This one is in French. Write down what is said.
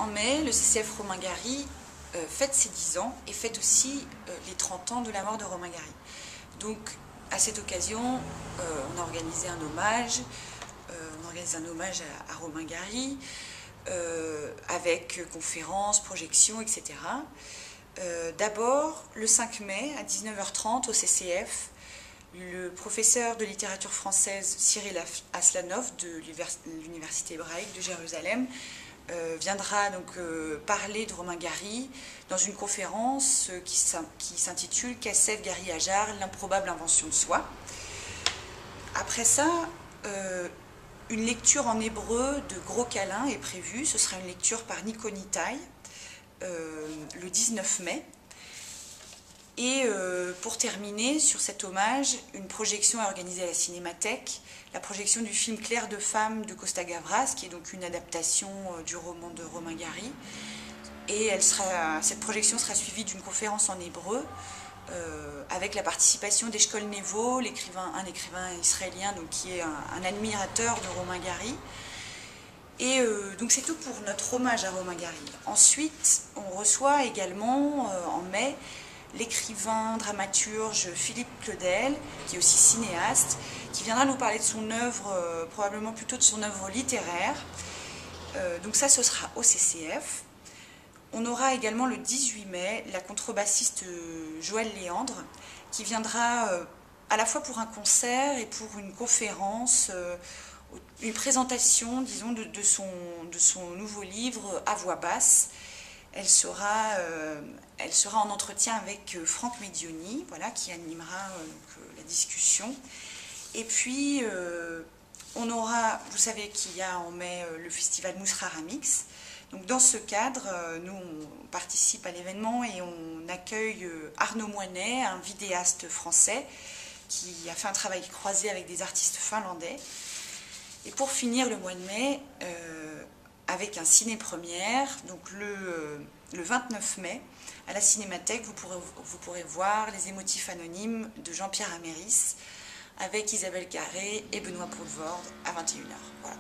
En mai, le CCF Romain Gary fête ses 10 ans et fête aussi les 30 ans de la mort de Romain Gary. Donc, à cette occasion, on a organisé un hommage, à Romain Gary, avec conférences, projections, etc. D'abord, le 5 mai, à 19h30, au CCF, le professeur de littérature française Cyril Aslanov de l'Université hébraïque de Jérusalem viendra donc parler de Romain Gary dans une conférence qui s'intitule Kassef Gary Hajar, l'improbable invention de soi. Après ça, une lecture en hébreu de Gros Câlin est prévue. Ce sera une lecture par Nico Nitaï le 19 mai. Et pour terminer sur cet hommage, une projection est organisée à la Cinémathèque, la projection du film Clair de femme de Costa Gavras, qui est donc une adaptation du roman de Romain Gary. Et cette projection sera suivie d'une conférence en hébreu avec la participation d'Eshkol Nevo, un écrivain israélien donc, qui est un admirateur de Romain Gary. Et donc c'est tout pour notre hommage à Romain Gary. Ensuite, on reçoit également en mai l'écrivain, dramaturge Philippe Claudel, qui est aussi cinéaste, qui viendra nous parler de son œuvre, probablement plutôt de son œuvre littéraire. Donc ça, ce sera au CCF. On aura également le 18 mai la contrebassiste Joëlle Léandre, qui viendra à la fois pour un concert et pour une conférence, une présentation, disons, de son nouveau livre à voix basse. Elle sera en entretien avec Franck Medioni, voilà, qui animera la discussion. Et puis, on aura, vous savez qu'il y a en mai le festival Mousrara Mix. Donc, dans ce cadre, nous, on participe à l'événement et on accueille Arnaud Moinet, un vidéaste français qui a fait un travail croisé avec des artistes finlandais. Et pour finir le mois de mai, avec un ciné-première, donc le 29 mai, à la Cinémathèque, vous pourrez voir Les émotifs anonymes de Jean-Pierre Améris, avec Isabelle Carré et Benoît Poulvorde à 21h. Voilà.